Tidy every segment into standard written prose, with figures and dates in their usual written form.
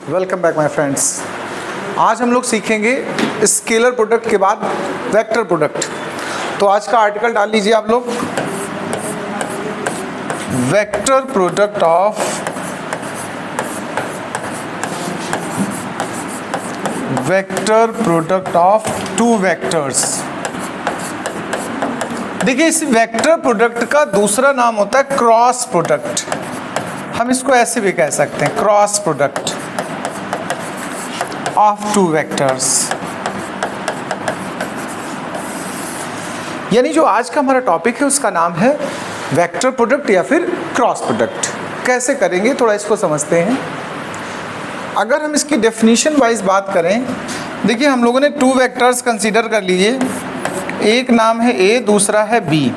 Welcome back my friends. आज हम लोग सीखेंगे स्केलर प्रोडक्ट के बाद वेक्टर प्रोडक्ट। तो आज का आर्टिकल डाल लीजिए आप लोग, vector product of two vectors. देखिए, इस वेक्टर प्रोडक्ट का दूसरा नाम होता है क्रॉस प्रोडक्ट। हम इसको ऐसे भी कह सकते हैं, cross product of two vectors. यानी जो आज का हमारा टॉपिक है उसका नाम है वेक्टर प्रोडक्ट या फिर क्रॉस प्रोडक्ट। कैसे करेंगे थोड़ा इसको समझते हैं। अगर हम इसकी डेफिनेशन वाइज बात करें, देखिए हम लोगों ने टू वेक्टर्स कंसीडर कर लिए। एक नाम है ए, दूसरा है बी,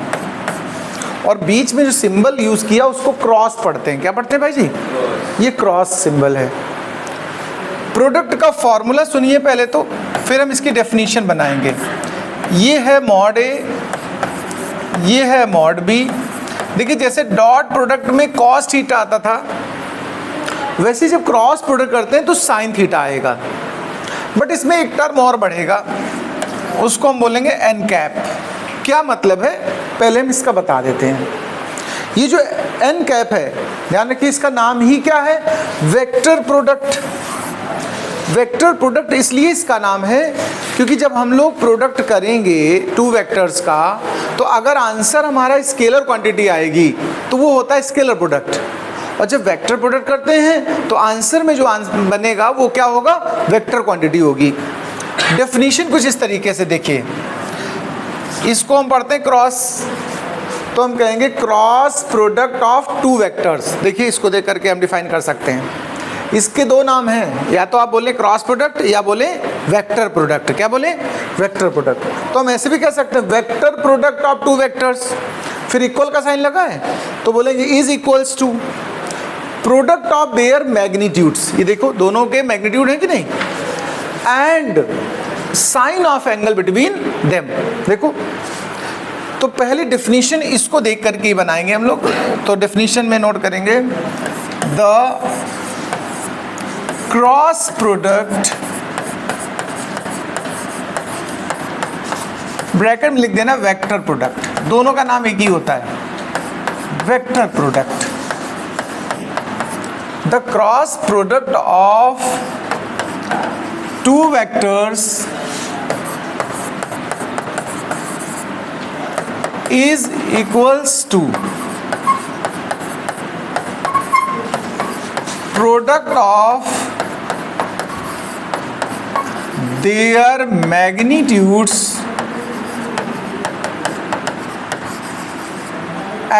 और बीच में जो सिंबल यूज किया उसको क्रॉस पढ़ते हैं। क्या पढ़ते हैं भाई जी? ये क्रॉस सिंबल है। प्रोडक्ट का फॉर्मूला सुनिए पहले तो, फिर हम इसकी डेफिनेशन बनाएंगे। ये है मॉड ए, ये है मॉड बी। देखिए जैसे डॉट प्रोडक्ट में कॉस थीटा आता था, वैसे जब क्रॉस प्रोडक्ट करते हैं तो साइन थीटा आएगा। बट इसमें एक टर्म और बढ़ेगा, उसको हम बोलेंगे एन कैप। क्या मतलब है पहले हम इसका बता देते हैं। ये जो एन कैप है, ध्यान रखिए इसका नाम ही क्या है? Vector product. वेक्टर प्रोडक्ट इसलिए इसका नाम है क्योंकि जब हम लोग प्रोडक्ट करेंगे टू वेक्टर्स का, तो अगर आंसर हमारा स्केलर क्वांटिटी आएगी तो वो होता है स्केलर प्रोडक्ट। और जब वेक्टर प्रोडक्ट करते हैं तो आंसर में जो बनेगा वो क्या होगा? वेक्टर क्वांटिटी होगी। डेफिनेशन कुछ इस तरीके से देखिए, इसको हम पढ़ते हैं क्रॉस, तो हम कहेंगे cross product of two vectors. देखिए इसको देख करके हम डिफाइन कर सकते हैं। इसके दो नाम हैं, या तो आप बोले क्रॉस प्रोडक्ट या बोले वेक्टर प्रोडक्ट। क्या बोले? Vector product. तो हम ऐसे भी कह सकते हैं vector product of two vectors, फिर इक्वल का साइन लगा है तो बोलेंगे is equals to product of their magnitudes. ये देखो दोनों के मैग्नीट्यूड है कि नहीं, and sine of angle between them. देखो तो पहले डेफिनेशन इसको देख करके ही बनाएंगे हम लोग। तो डेफिनेशन में नोट करेंगे, द क्रॉस प्रोडक्ट, ब्रैकेट में लिख देना वेक्टर प्रोडक्ट। दोनों का नाम एक ही होता है, vector product. The cross product of two vectors is equals to product of their magnitudes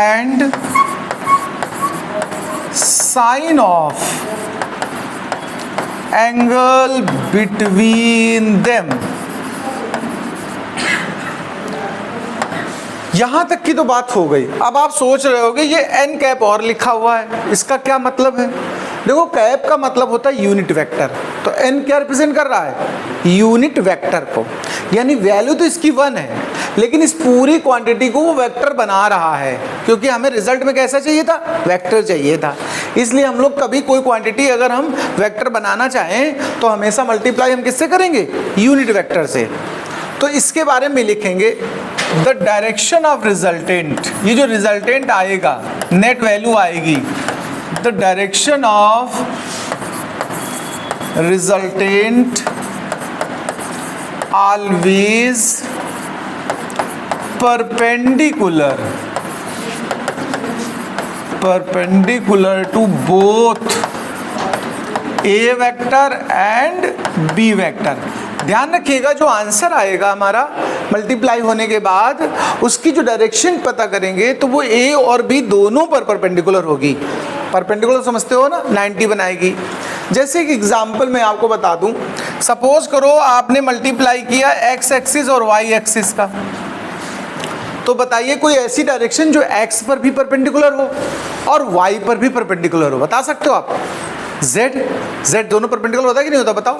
and sine of angle between them। यहां तक की तो बात हो गई। अब आप सोच रहे होगे ये एन कैप और लिखा हुआ है, इसका क्या मतलब है? देखो कैप का मतलब होता है यूनिट वेक्टर, तो एन क्या रिप्रेजेंट कर रहा है? यूनिट वेक्टर को। यानी वैल्यू तो इसकी 1 है, लेकिन इस पूरी क्वांटिटी को वो वेक्टर बना रहा है, क्योंकि हमें रिजल्ट में कैसा चाहिए था? वेक्टर चाहिए था। इसलिए हम लोग कभी कोई क्वांटिटी अगर हम वेक्टर बनाना चाहें तो हमेशा मल्टीप्लाई हम किससे करेंगे? यूनिट वेक्टर से। तो इसके बारे में लिखेंगे द डायरेक्शन ऑफ रिजल्टेंट। ये जो रिजल्टेंट आएगा, नेट वैल्यू आएगी, the direction of resultant always perpendicular to both A vector and B vector. ध्यान रखिएगा जो आंसर आएगा हमारा मल्टीप्लाई होने के बाद, उसकी जो डायरेक्शन पता करेंगे तो वो ए और बी दोनों पर परपेंडिकुलर होगी। परपेंडिकुलर समझते हो ना, 90 बनाएगी। जैसे कि एग्जांपल मैं आपको बता दूं, सपोज करो आपने मल्टीप्लाई किया एक्स एक्सिस और वाई एक्सिस का, तो बताइए कोई ऐसी डायरेक्शन जो एक्स पर भी परपेंडिकुलर हो और वाई पर भी परपेंडिकुलर हो। बता सकते हो आप? जेड दोनों परपेंडिकुलर होता है कि नहीं होता? बताओ।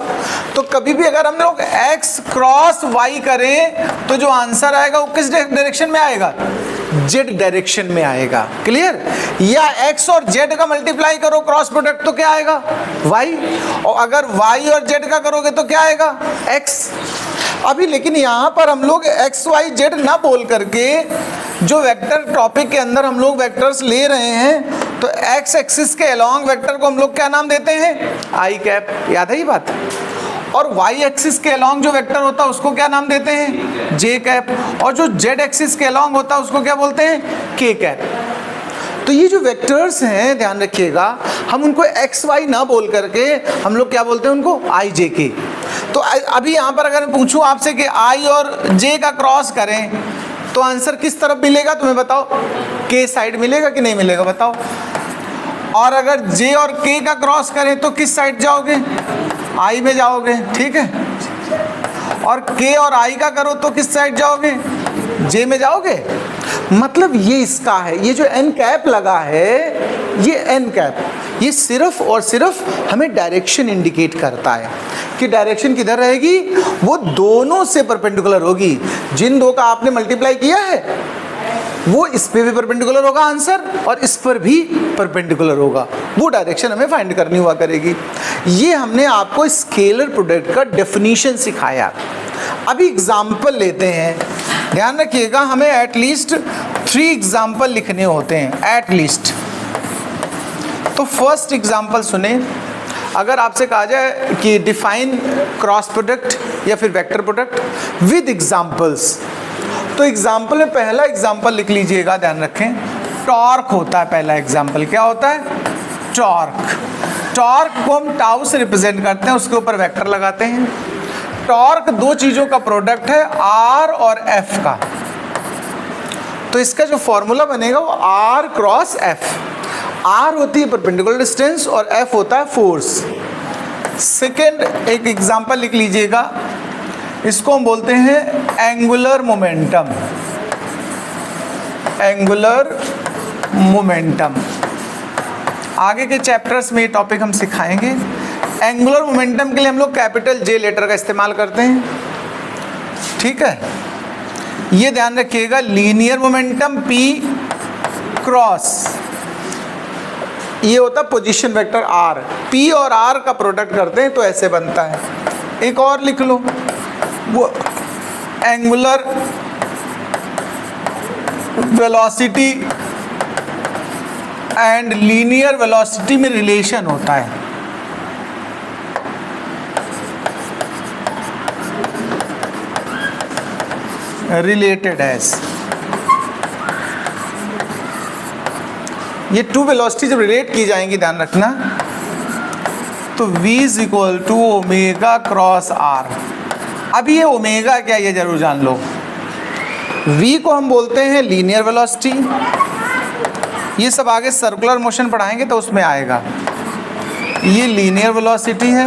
तो कभी भी अगर हम लोग एक्स क्रॉस वाई करें तो जो आंसर आएगा वो किस डायरेक्शन में आएगा? जेड डायरेक्शन में आएगा, क्लियर। या एक्स और जेड का मल्टीप्लाई करो क्रॉस प्रोडक्ट तो क्या आएगा, वाई, और अगर वाई और जेड का करोगे तो क्या आएगा, एक्स। अभी लेकिन यहाँ पर हम लोग एक्स वाई जेड ना बोल करके जो वेक्टर टॉपिक के अंदर हम लोग वेक्टर्स ले रहे हैं, तो एक्स एक्सिस के अलॉन्ग वेक्टर को हम लोग क्या नाम देते हैं, आई कैप, याद है ये बात। और वाई एक्सिस के अलॉन्ग जो वेक्टर होता है उसको क्या नाम देते हैं, जे कैप, और जो जेड एक्सिस के अलॉन्ग होता है उसको क्या बोलते हैं, के कैप। तो ये जो वेक्टर्स हैं ध्यान रखिएगा, हम उनको एक्स वाई ना बोल करके हम लोग क्या बोलते हैं उनको, आई जे के। तो अभी यहाँ पर अगर मैं पूछूं आपसे कि आई और जे का क्रॉस करें तो आंसर किस तरफ मिलेगा, तुम्हें बताओ, के साइड मिलेगा कि नहीं मिलेगा, बताओ। और अगर जे और के का क्रॉस करें तो किस साइड जाओगे, आई में जाओगे, ठीक है। और के और आई का करो तो किस साइड जाओगे, जे में जाओगे। मतलब ये इसका है, ये जो एन कैप लगा है, ये एन कैप, ये सिर्फ और सिर्फ हमें डायरेक्शन इंडिकेट करता है कि डायरेक्शन किधर रहेगी, वो दोनों से परपेंडिकुलर होगी। जिन दो का आपने मल्टीप्लाई किया है वो इस पे भी परपेंडिकुलर होगा आंसर, और इस पर भी परपेंडिकुलर होगा, वो डायरेक्शन हमें फाइंड करनी हुआ करेगी। ये हमने आपको स्केलर प्रोडक्ट का डेफिनेशन सिखाया। अभी एग्जाम्पल लेते हैं, ध्यान रखिएगा, हमें एटलीस्ट 3 एग्जाम्पल लिखने होते हैं, एटलीस्ट। तो फर्स्ट एग्जाम्पल सुने, अगर आपसे कहा जाए कि डिफाइन क्रॉस प्रोडक्ट या फिर वेक्टर प्रोडक्ट विद एग्जाम्पल्स, तो एग्जाम्पल में पहला एग्जाम्पल लिख लीजिएगा, ध्यान रखें, टॉर्क होता है पहला एग्जाम्पल। क्या होता है, टॉर्क। टॉर्क को हम टाउ से रिप्रेजेंट करते हैं, उसके ऊपर वेक्टर लगाते हैं। टॉर्क दो चीज़ों का प्रोडक्ट है, आर और एफ का। तो इसका जो फॉर्मूला बनेगा वो आर क्रॉस एफ। आर होती है परपेंडिकुलर डिस्टेंस और एफ होता है फोर्स। सेकेंड एक एग्जाम्पल लिख लीजिएगा, इसको हम बोलते हैं एंगुलर मोमेंटम। एंगुलर मोमेंटम आगे के चैप्टर्स में ये टॉपिक हम सिखाएंगे। एंगुलर मोमेंटम के लिए हम लोग कैपिटल जे लेटर का इस्तेमाल करते हैं, ठीक है। ये ध्यान रखिएगा, लीनियर मोमेंटम पी क्रॉस, ये होता है पोजीशन वेक्टर आर। पी और आर का प्रोडक्ट करते हैं तो ऐसे बनता है। एक और लिख लो, वो angular velocity and linear velocity में रिलेशन होता है। रिलेटेड एज, ये टू वेलोसिटी जब रिलेट की जाएंगी ध्यान रखना, तो v is equal to omega cross R. अब ये ओमेगा क्या, ये जरूर जान लो। v को हम बोलते हैं लीनियर वेलोसिटी, ये सब आगे सर्कुलर मोशन पढ़ाएंगे तो उसमें आएगा। ये लीनियर वेलोसिटी है,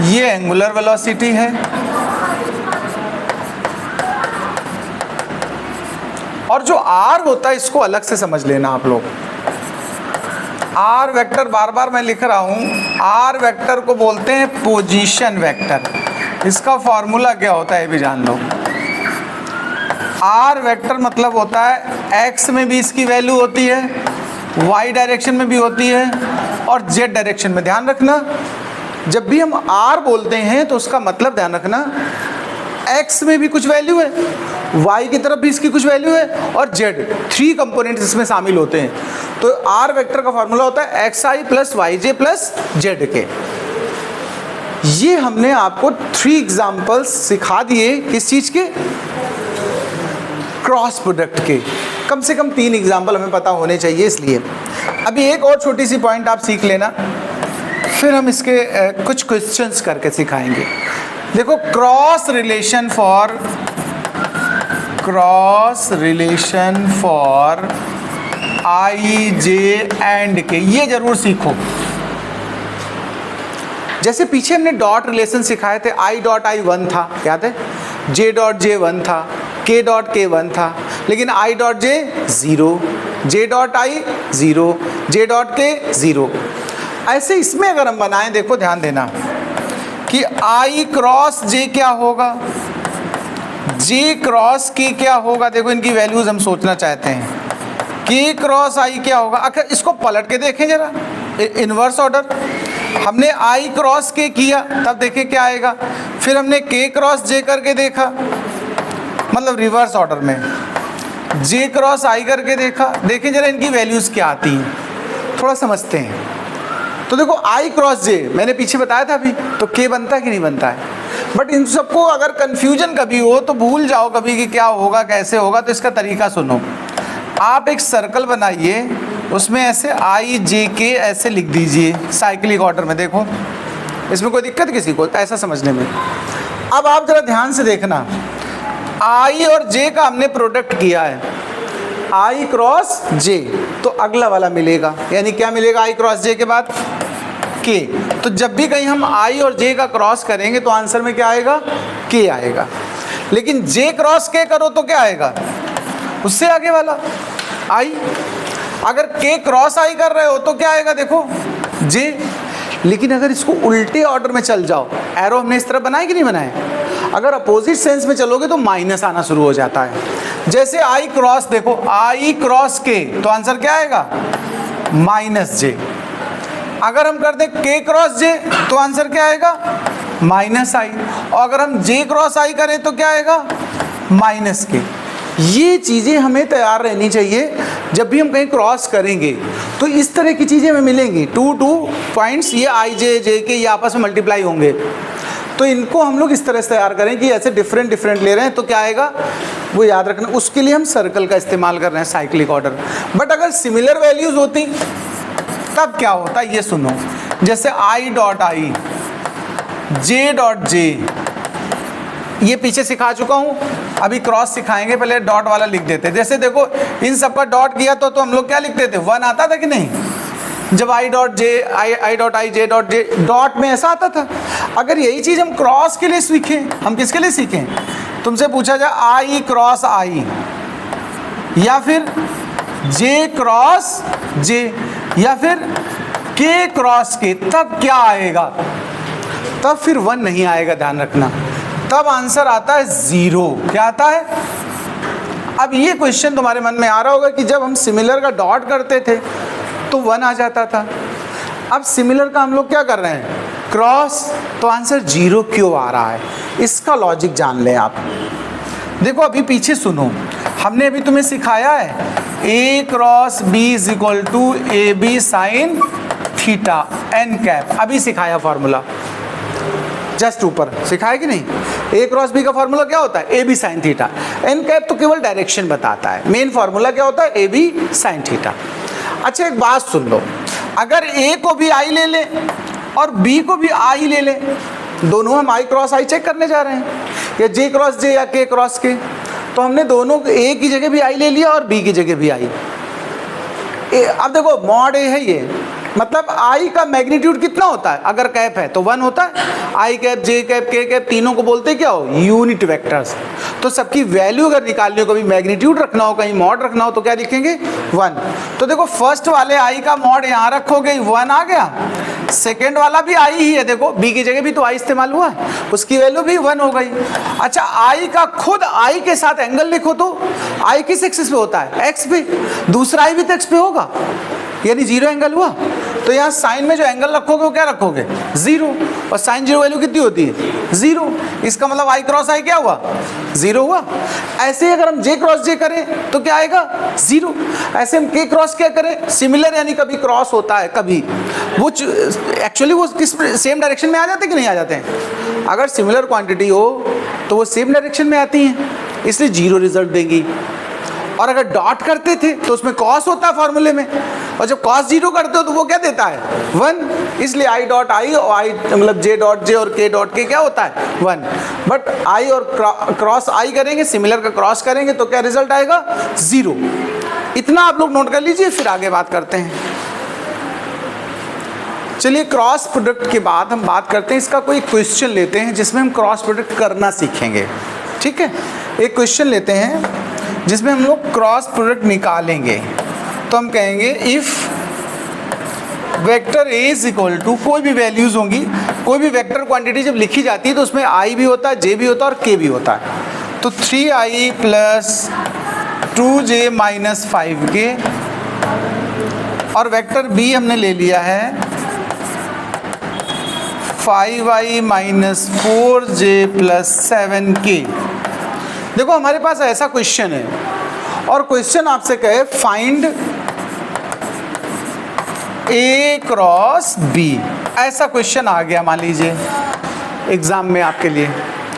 ये एंगुलर वेलोसिटी है, और जो r होता है इसको अलग से समझ लेना आप लोग। r वेक्टर बार बार मैं लिख रहा हूँ, r वेक्टर को बोलते हैं पोजीशन वेक्टर। इसका फॉर्मूला क्या होता है ये भी जान लो। r वेक्टर मतलब होता है x में भी इसकी वैल्यू होती है, y डायरेक्शन में भी होती है, और z डायरेक्शन में। ध्यान रखना, जब भी हम r बोलते हैं तो उसका मतलब ध्यान रखना, x में भी कुछ वैल्यू है, y की तरफ भी इसकी कुछ वैल्यू है, और z, 3 कंपोनेंट्स इसमें शामिल होते हैं। तो r वेक्टर का फॉर्मूला होता है xi plus yj plus z के। ये हमने आपको 3 एग्जाम्पल्स सिखा दिए, किस चीज़ के, क्रॉस प्रोडक्ट के। कम से कम 3 एग्जाम्पल हमें पता होने चाहिए। इसलिए अभी एक और छोटी सी पॉइंट आप सीख लेना, फिर हम इसके कुछ क्वेश्चंस करके सिखाएंगे। देखो, cross relation for I J and के, ये जरूर सीखो। जैसे पीछे हमने डॉट रिलेशन सिखाए थे, आई डॉट आई 1 था, याद है, जे डॉट जे 1 था, के डॉट के 1 था, लेकिन I dot J 0, J dot I 0, J dot के 0। ऐसे इसमें अगर हम बनाएं, देखो ध्यान देना कि आई क्रॉस जे क्या होगा, जे क्रॉस के क्या होगा, देखो इनकी वैल्यूज हम सोचना चाहते हैं, के क्रॉस आई क्या होगा। अगर इसको पलट के देखें जरा, इनवर्स ऑर्डर, हमने आई क्रॉस के किया तब देखें क्या आएगा, फिर हमने के क्रॉस जे करके देखा, मतलब रिवर्स ऑर्डर में जे क्रॉस आई करके देखा, देखें जरा इनकी वैल्यूज क्या आती हैं, थोड़ा समझते हैं। तो देखो आई क्रॉस जे मैंने पीछे बताया था अभी, तो के बनता है कि नहीं बनता है। बट इन सबको अगर कंफ्यूजन कभी हो तो भूल जाओ कभी कि क्या होगा कैसे होगा, तो इसका तरीका सुनो। आप एक सर्कल बनाइए, उसमें ऐसे आई जे के ऐसे लिख दीजिए साइक्लिक ऑर्डर में, देखो इसमें कोई दिक्कत किसी को ऐसा समझने में। अब आप जरा ध्यान से देखना, आई और जे का हमने प्रोडक्ट किया है, आई क्रॉस जे, तो अगला वाला मिलेगा, यानी क्या मिलेगा आई क्रॉस जे के बाद के। तो जब भी कहीं हम आई और जे का क्रॉस करेंगे तो आंसर में क्या आएगा, के आएगा। लेकिन जे क्रॉस के करो तो क्या आएगा, उससे आगे वाला आई। अगर के क्रॉस आई कर रहे हो तो क्या आएगा, देखो जे। लेकिन अगर इसको उल्टे ऑर्डर में चल जाओ, एरो हमने इस तरह बनाए कि नहीं बनाए, अगर अपोजिट सेंस में चलोगे तो माइनस आना शुरू हो जाता है। जैसे आई क्रॉस, देखो आई क्रॉस के, तो आंसर क्या आएगा, माइनस जे। अगर हम कर दें के क्रॉस जे तो आंसर क्या आएगा, माइनस आई। और अगर हम जे क्रॉस आई करें तो क्या आएगा, माइनस के। ये चीज़ें हमें तैयार रहनी चाहिए, जब भी हम कहीं क्रॉस करेंगे तो इस तरह की चीज़ें हमें मिलेंगी। टू पॉइंट्स, ये आई जे जे के ये आपस में मल्टीप्लाई होंगे, तो इनको हम लोग इस तरह से तैयार करें कि ऐसे डिफरेंट ले रहे हैं तो क्या आएगा वो याद रखना। उसके लिए हम सर्कल का इस्तेमाल कर रहे हैं, साइक्लिक ऑर्डर। बट अगर सिमिलर वैल्यूज होती तब क्या होता ये सुनो, जैसे I dot I, J dot J, ये पीछे सिखा चुका हूँ, अभी क्रॉस सिखाएंगे, पहले डॉट वाला लिख देते। जैसे देखो इन सबका डॉट किया तो हम लोग क्या लिखते थे, वन आता था कि नहीं, जब I dot J, I dot I, J dot J, dot में ऐसा आता था। अगर यही चीज़ हम क्रॉस के लिए सीखें, हम किसके लिए सीखें, तुमसे पूछा जाए आई क्रॉस आई या फिर जे क्रॉस जे या फिर के क्रॉस के, तब क्या आएगा, तब फिर वन नहीं आएगा, ध्यान रखना, तब आंसर आता है जीरो। क्या आता है, अब ये क्वेश्चन तुम्हारे मन में आ रहा होगा कि जब हम सिमिलर का डॉट करते थे तो वन आ जाता था, अब सिमिलर का हम लोग क्या कर रहे हैं, क्रॉस, तो आंसर जीरो क्यों आ रहा है, इसका लॉजिक जान लें आप। देखो अभी पीछे सुनो, हमने अभी तुम्हें सिखाया है A cross B is equal to A B sine theta N cap, अभी सिखाया फॉर्मूला, जस्ट ऊपर सिखाया कि नहीं। ए क्रॉस बी का फॉर्मूला क्या होता है, A B sine theta, N cap तो केवल डायरेक्शन बताता है, मेन फॉर्मूला क्या होता है, ए बी साइन थीटा। अच्छा एक बात सुन लो, अगर ए को भी आई ले ले और बी को भी आई ले ले, दोनों हम आई क्रॉस आई चेक करने जा रहे हैं, या जे क्रॉस जे या के क्रॉस के, तो हमने दोनों ए की जगह भी आई ले लिया और बी की जगह भी आई। अब देखो मॉड ए है ये, मतलब आई का मैग्नीट्यूड कितना होता है, अगर कैप है तो वन होता है, आई कैप जे कैप के कैप तीनों को बोलते क्या हो, यूनिट वेक्टर्स। तो सबकी वैल्यू अगर निकालनी हो, कभी मैग्नीट्यूड रखना हो, कहीं मॉड रखना हो, तो क्या लिखेंगे, वन। तो देखो फर्स्ट वाले आई का मॉड यहाँ रखोगे, वन आ गया, सेकेंड वाला भी आई ही है, देखो बी की जगह भी तो आई इस्तेमाल हुआ, उसकी वैल्यू भी वन हो गई। अच्छा आई का खुद आई के साथ एंगल लिखो, तो आई किस एक्सिस पे होता है, एक्स पे, दूसरा आई भी तो एक्स पे होगा, यानी जीरो एंगल हुआ। तो यहाँ साइन में जो एंगल रखोगे वो क्या रखोगे, जीरो, और साइन जीरो वैल्यू कितनी होती है, जीरो। इसका मतलब आई क्रॉस आई क्या हुआ, जीरो हुआ। ऐसे ही अगर हम जे क्रॉस जे करें तो क्या आएगा, जीरो। ऐसे हम के क्रॉस क्या करें, सिमिलर, यानी कभी क्रॉस होता है, कभी वो एक्चुअली वो किस सेम डायरेक्शन में आ जाते हैं कि नहीं आ जाते हैं। अगर सिमिलर क्वांटिटी हो तो वो सेम डायरेक्शन में आती हैं, इसलिए जीरो रिजल्ट देंगी। और अगर डॉट करते थे तो उसमें कॉस होता है फॉर्मूले में, और जब कॉस जीरो करते हो तो वो क्या देता है, वन। इसलिए आई डॉट आई और आई मतलब जे डॉट जे और के डॉट के क्या होता है, वन। बट आई और क्रॉस आई करेंगे, सिमिलर का क्रॉस करेंगे तो क्या रिजल्ट आएगा, जीरो। इतना आप लोग नोट कर लीजिए, फिर आगे बात करते हैं। चलिए क्रॉस प्रोडक्ट के बाद हम बात करते हैं, इसका कोई क्वेश्चन लेते हैं जिसमें हम क्रॉस प्रोडक्ट करना सीखेंगे, ठीक है। एक क्वेश्चन लेते हैं जिसमें हम लोग क्रॉस प्रोडक्ट निकालेंगे। तो हम कहेंगे if vector A is equal to, कोई भी वैल्यूज होंगी, कोई भी वेक्टर क्वांटिटी जब लिखी जाती है तो उसमें आई भी होता है, जे भी होता है और के भी होता है। तो 3i plus 2j minus 5k, और वेक्टर b हमने ले लिया है 5i minus 4j plus 7k। देखो हमारे पास ऐसा क्वेश्चन है और क्वेश्चन आपसे कहे फाइंड a क्रॉस b, ऐसा क्वेश्चन आ गया मान लीजिए एग्जाम में आपके लिए,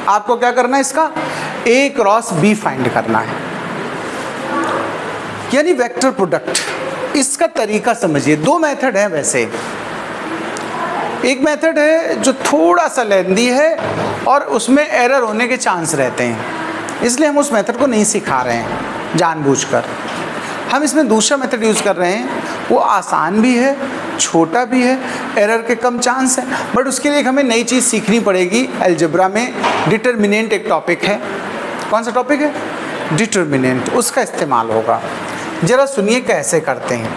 आपको क्या करना है, इसका a क्रॉस b फाइंड करना है, यानी वेक्टर प्रोडक्ट। इसका तरीका समझिए, दो मेथड है वैसे। एक मेथड है जो थोड़ा सा लेंदी है और उसमें एरर होने के चांस रहते हैं, इसलिए हम उस मेथड को नहीं सिखा रहे हैं जानबूझकर। हम इसमें दूसरा मेथड यूज़ कर रहे हैं, वो आसान भी है, छोटा भी है, एरर के कम चांस है, बट उसके लिए हमें नई चीज़ सीखनी पड़ेगी। अलजेब्रा में डिटर्मिनेंट एक टॉपिक है। कौन सा टॉपिक है? डिटर्मिनेंट, उसका इस्तेमाल होगा। ज़रा सुनिए कैसे करते हैं।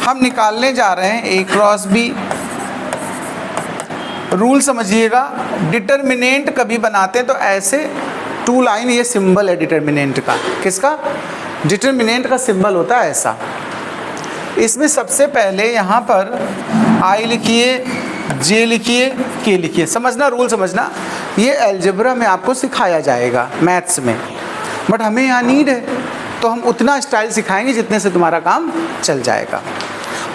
हम निकालने जा रहे हैं a क्रॉस b। रूल समझिएगा, डिटर्मिनेंट कभी बनाते हैं तो ऐसे 2 लाइन, ये सिंबल है डिटर्मिनेंट का। किसका? डिटर्मिनेंट का सिंबल होता है ऐसा। इसमें सबसे पहले यहाँ पर i लिखिए, j लिखिए, k लिखिए। समझना, रूल समझना, ये अलजेब्रा में आपको सिखाया जाएगा मैथ्स में, बट हमें यहाँ नीड है तो हम उतना स्टाइल सिखाएंगे जितने से तुम्हारा काम चल जाएगा।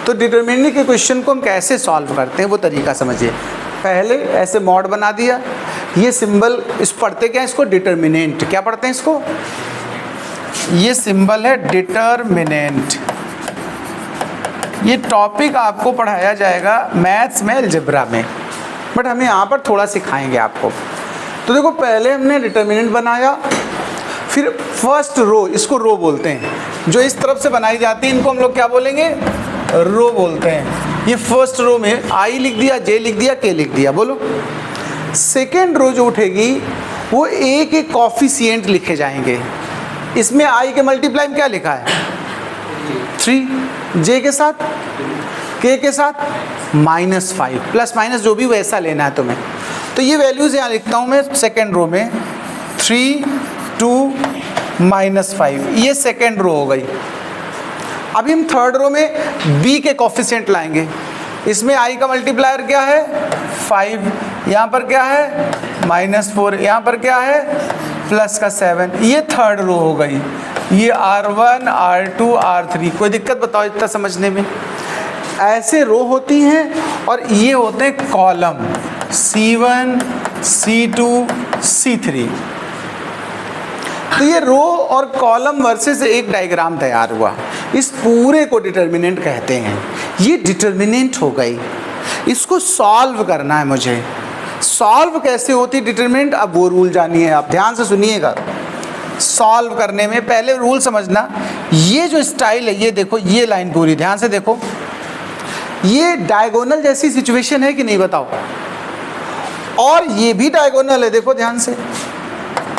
तो डिटर्मिनेंट के क्वेश्चन को हम कैसे सॉल्व करते हैं वो तरीका समझिए। पहले ऐसे मॉड बना दिया, ये सिंबल, इस पढ़ते क्या, इसको डिटर्मिनेंट क्या पढ़ते हैं इसको, ये सिंबल है डिटर्मिनेंट। ये टॉपिक आपको पढ़ाया जाएगा मैथ्स में, अलजेब्रा में, बट हमें यहाँ पर थोड़ा सिखाएंगे आपको। तो देखो पहले हमने डिटर्मिनेंट बनाया, फिर फर्स्ट रो, इसको रो बोलते हैं, जो इस तरफ से बनाई जाती है इनको हम लोग क्या बोलेंगे, रो बोलते हैं। ये फर्स्ट रो में i लिख दिया, j लिख दिया, k लिख दिया। बोलो सेकेंड रो जो उठेगी वो a के कॉफिशिएंट लिखे जाएंगे। इसमें i के मल्टीप्लाई में क्या लिखा है 3, j के साथ, k के साथ -5, प्लस माइनस जो भी वैसा लेना है तुम्हें। तो ये वैल्यूज़ यहाँ लिखता हूँ मैं सेकेंड रो में, 3, 2, -5, ये सेकेंड रो हो गई। अभी हम थर्ड रो में b के कॉफिशिएंट लाएंगे। इसमें i का मल्टीप्लायर क्या है 5, यहाँ पर क्या है -4, यहाँ पर क्या है प्लस का 7, ये थर्ड रो हो गई। ये R1, R2, R3, कोई दिक्कत बताओ इतना समझने में? ऐसे रो होती हैं और ये होते हैं कॉलम, C1, C2, C3। तो ये रो और कॉलम वर्सेस एक डायग्राम तैयार हुआ, इस पूरे को डिटर्मिनेंट कहते हैं। ये डिटर्मिनेंट हो गई, इसको सॉल्व करना है मुझे। सॉल्व कैसे होती है डिटर्मिनेंट, अब वो रूल जानिए, आप ध्यान से सुनिएगा। सॉल्व करने में पहले रूल समझना, ये जो स्टाइल है, ये देखो, ये लाइन पूरी ध्यान से देखो, ये डायगोनल जैसी सिचुएशन है कि नहीं बताओ, और ये भी डायगोनल है, देखो ध्यान से,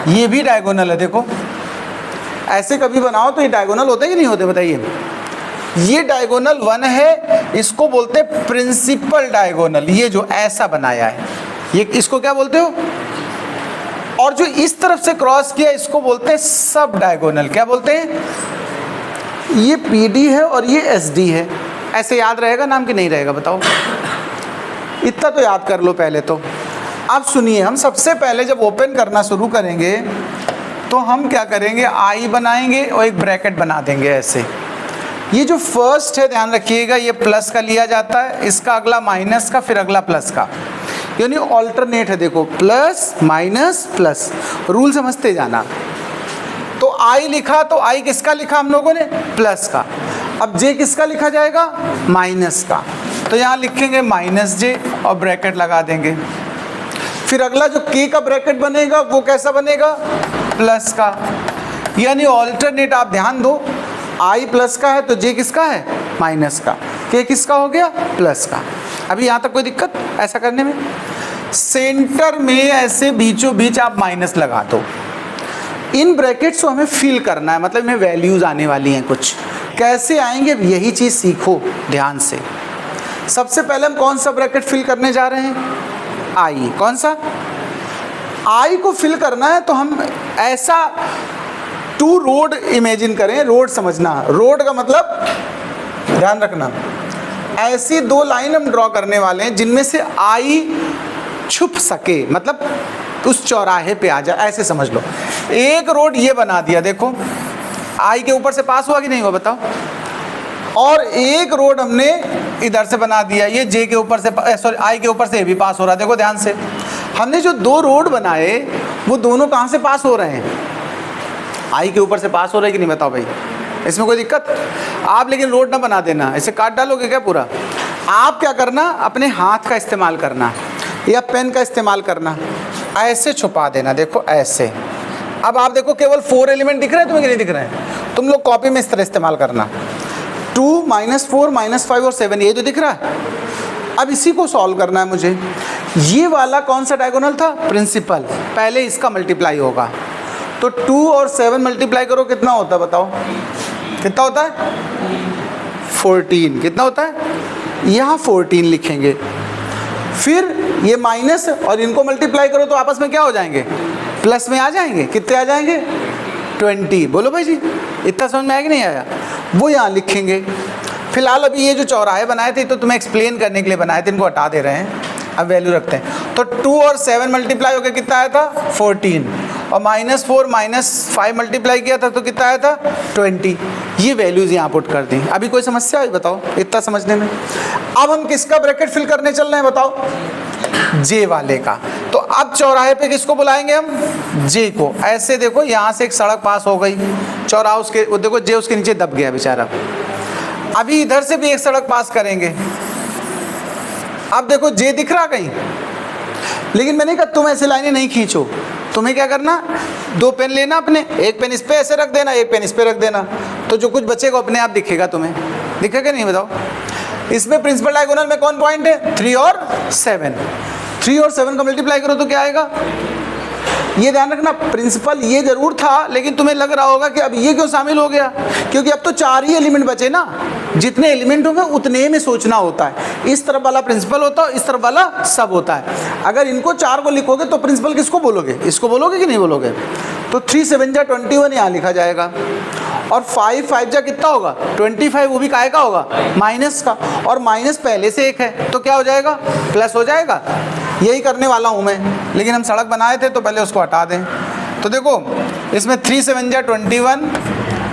ये भी डायगोनल है, देखो ऐसे कभी बनाओ तो ये डायगोनल होते कि नहीं होते बताइए। ये डायगोनल 1 है, इसको बोलते हैं प्रिंसिपल डायगोनल, ये जो ऐसा बनाया है ये, इसको क्या बोलते हो, और जो इस तरफ से क्रॉस किया इसको बोलते हैं सब डायगोनल। क्या बोलते हैं? ये PD है और ये SD है। ऐसे याद रहेगा नाम कि नहीं रहेगा बताओ? इतना तो याद कर लो पहले तो। अब सुनिए, हम सबसे पहले जब ओपन करना शुरू करेंगे तो हम क्या करेंगे, I बनाएंगे और एक ब्रैकेट बना देंगे ऐसे। ये जो फर्स्ट है ध्यान रखिएगा, ये प्लस का लिया जाता है, इसका अगला माइनस का, फिर अगला प्लस का, यानी ऑल्टरनेट है। देखो प्लस माइनस प्लस, रूल समझते जाना। तो I लिखा तो I किसका लिखा हम लोगों ने, प्लस का। अब J किसका लिखा जाएगा, माइनस का। तो यहाँ लिखेंगे -J और ब्रैकेट लगा देंगे। फिर अगला जो K का ब्रैकेट बनेगा वो कैसा बनेगा, प्लस का, यानी ऑल्टरनेट। आप ध्यान दो, I प्लस का है तो J किसका है, माइनस का, K किसका हो गया, प्लस का। अभी यहाँ तक कोई दिक्कत ऐसा करने में? सेंटर में ऐसे बीचों बीच आप माइनस लगा दो। इन ब्रैकेट्स को हमें फिल करना है, मतलब इनमें वैल्यूज आने वाली हैं कुछ। कैसे आएंगे यही चीज़ सीखो ध्यान से। सबसे पहले हम कौन सा ब्रैकेट फिल करने जा रहे हैं, I। कौन सा? I को फिल करना है तो हम ऐसा 2 रोड इमेजिन करें, रोड समझना, रोड का मतलब ध्यान रखना, ऐसी 2 लाइन हम ड्रॉ करने वाले हैं जिनमें से आई छुप सके, मतलब उस चौराहे पे आ जाए, ऐसे समझ लो। एक रोड ये बना दिया, देखो आई के ऊपर से पास हुआ कि नहीं हुआ बताओ, और एक रोड हमने इधर से बना दिया, ये जे के ऊपर से, सॉरी आई के ऊपर से ये भी पास हो रहा है। देखो ध्यान से, हमने जो 2 रोड बनाए वो दोनों कहाँ से पास हो रहे हैं? आई के ऊपर से पास हो रहे हैं कि नहीं बताओ भाई, इसमें कोई दिक्कत? आप लेकिन रोड ना बना देना, इसे काट डालोगे क्या पूरा? आप क्या करना, अपने हाथ का इस्तेमाल करना या पेन का इस्तेमाल करना, ऐसे छुपा देना, देखो ऐसे। अब आप देखो केवल 4 एलिमेंट दिख रहे हैं तुम्हें कि नहीं दिख रहे हैं? तुम लोग कॉपी में इस तरह इस्तेमाल करना, 2 -4 -5 और 7, ये जो दिख रहा है। अब इसी को सॉल्व करना है मुझे। ये वाला कौन सा डायगोनल था? प्रिंसिपल। पहले इसका मल्टीप्लाई होगा, तो 2 और 7 मल्टीप्लाई करो, कितना होता है बताओ? कितना होता है? 14। कितना होता है? यहाँ 14 लिखेंगे, फिर ये माइनस और इनको मल्टीप्लाई करो तो आपस में क्या हो जाएंगे? प्लस में आ जाएंगे। कितने आ जाएंगे? 20। बोलो भाई जी, इतना समझ में आया कि नहीं आया? वो यहाँ लिखेंगे। फिलहाल अभी ये जो चौराहे बनाए थे तो तुम्हें एक्सप्लेन करने के लिए बनाए थे, इनको हटा दे रहे हैं, अब वैल्यू रखते हैं। तो 2 और 7 मल्टीप्लाई होकर कितना आया था? 14, और -4 -5 मल्टीप्लाई किया था तो कितना आया था? 20। ये वैल्यूज़ यहाँ पुट कर दी। अभी कोई समस्या है बताओ इतना समझने में? अब हम किसका ब्रैकेट फिल करने चल रहे हैं बताओ? जे वाले का। तो अब चौराहे पे किसको बुलाएंगे हम? जे को। ऐसे देखो, यहाँ से एक सड़क पास हो गई, चौराहा उसके, वो देखो जे उसके नीचे दब गया बेचारा। अभी इधर से भी एक सड़क पास करेंगे, अब देखो जे दिख रहा कहीं, लेकिन मैंने कहा तुम ऐसे लाइनें नहीं खींचो, तुम्हें क्या करना, 2 पेन लेना अपने, एक पेन इस पे ऐसे रख देना, एक पेन इस पे रख देना, तो जो कुछ बचेगा अपने आप दिखेगा तुम्हें। दिखेगा नहीं बताओ? इसमें प्रिंसिपल डायगोनल में कौन पॉइंट है? 3 और 7। 3 और 7 का मल्टीप्लाई करो तो क्या आएगा? ये ध्यान रखना, प्रिंसिपल ये जरूर था, लेकिन तुम्हें लग रहा होगा कि अब ये क्यों शामिल हो गया, क्योंकि अब तो 4 ही एलिमेंट बचे ना, जितने एलिमेंट होंगे उतने में सोचना होता है। इस तरफ वाला प्रिंसिपल होता है, इस तरफ वाला सब होता है। अगर इनको 4 को लिखोगे तो प्रिंसिपल किसको बोलोगे? इसको बोलोगे कि नहीं बोलोगे? तो 3 7 जा 21 यहाँ लिखा जाएगा, और 5 5 जा कितना होगा? 25, वो भी काहे का होगा? माइनस का, और माइनस पहले से 1 है तो क्या हो जाएगा? प्लस हो जाएगा। यही करने वाला हूँ मैं, लेकिन हम सड़क बनाए थे तो पहले उसको हटा दें। तो देखो इसमें 3 7 जा 21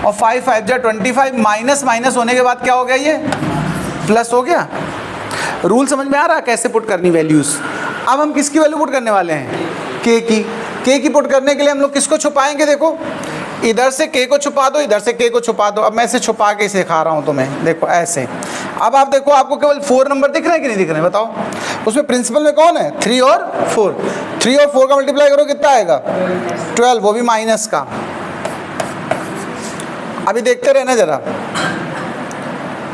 और 5 5 जा 25, माइनस माइनस होने के बाद क्या हो गया? ये प्लस हो गया। रूल समझ में आ रहा है कैसे पुट करनी वैल्यूज़? अब हम किसकी वैल्यू पुट करने वाले हैं? के की। के की पुट करने के लिए हम लोग किसको छुपाएंगे? देखो इधर से के को छुपा दो, इधर से के को छुपा दो। अब मैं इसे छुपा के सिखा रहा हूँ तुम्हें, देखो ऐसे। अब आप देखो, आपको केवल 4 नंबर दिख रहे हैं कि नहीं दिख रहे हैं बताओ? उसमें प्रिंसिपल में कौन है? 3 और 4। 3 और 4 का मल्टीप्लाई करो कितना आएगा? 12, वो भी माइनस का। अभी देखते रहना जरा,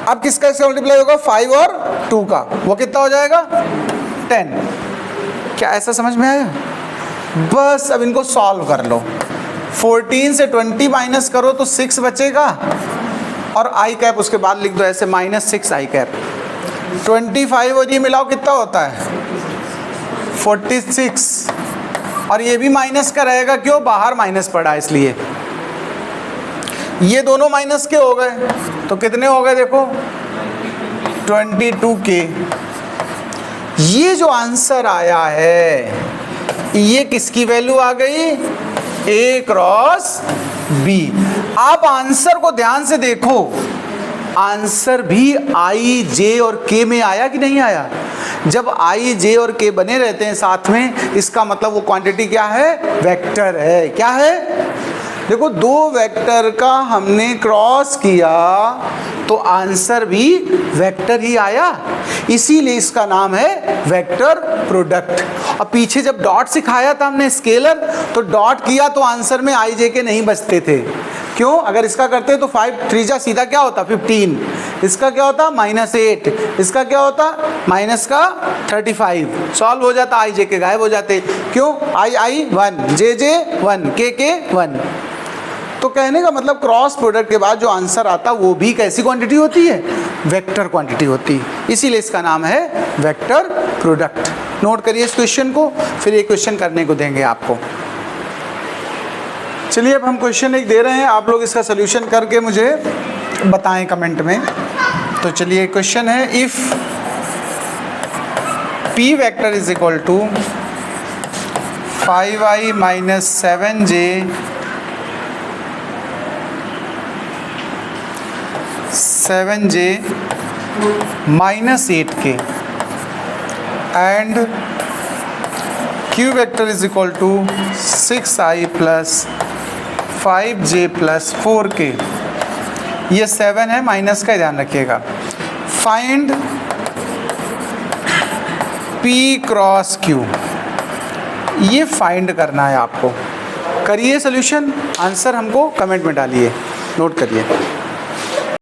अब किसका इसका मल्टीप्लाई होगा? 5 और 2 का, वो कितना हो जाएगा? 10। क्या ऐसा समझ में आया? बस अब इनको सॉल्व कर लो। 14 से 20 माइनस करो तो 6 बचेगा, और आई कैप उसके बाद लिख दो ऐसे, -6 आई कैप। 25 और ये मिलाओ कितना होता है? 46, और ये भी माइनस का रहेगा, क्यों? बाहर माइनस पड़ा इसलिए। ये दोनों माइनस के हो गए, तो कितने हो गए देखो? 22 के। ये जो आंसर आया है ये किसकी वैल्यू आ गई? A cross B। आप आंसर को ध्यान से देखो, आंसर भी I, J और K में आया कि नहीं आया? जब I, J और K बने रहते हैं साथ में, इसका मतलब वो क्वांटिटी क्या है? वेक्टर है। क्या है? देखो 2 वेक्टर का हमने क्रॉस किया तो आंसर भी वेक्टर ही आया, इसीलिए इसका नाम है वेक्टर प्रोडक्ट। और पीछे जब डॉट सिखाया था हमने स्केलर, तो डॉट किया तो आंसर में आई जे के नहीं बचते थे। क्यों? अगर इसका करते तो 5 3 जा सीधा क्या होता? 15। इसका क्या होता? -8। इसका क्या होता? माइनस का 35। सॉल्व हो जाता, आई जे के गायब हो जाते। क्यों? आई 1, जे 1, के 1। तो कहने का मतलब क्रॉस प्रोडक्ट के बाद जो आंसर आता वो भी कैसी क्वांटिटी होती है? वेक्टर क्वांटिटी होती है, इसीलिए इसका नाम है वेक्टर प्रोडक्ट। नोट करिए इस क्वेश्चन को, फिर ये क्वेश्चन करने को देंगे आपको। चलिए अब हम क्वेश्चन एक दे रहे हैं, आप लोग इसका सोल्यूशन करके मुझे बताएं कमेंट में। तो चलिए क्वेश्चन है, if p vector is equal to 5i minus 7j minus 8k and q vector is equal to 6i plus 5j plus 4k। ये 7 है, माइनस का ध्यान रखिएगा। फाइंड p क्रॉस q, ये फाइंड करना है आपको। करिए सोल्यूशन, आंसर हमको कमेंट में डालिए, नोट करिए।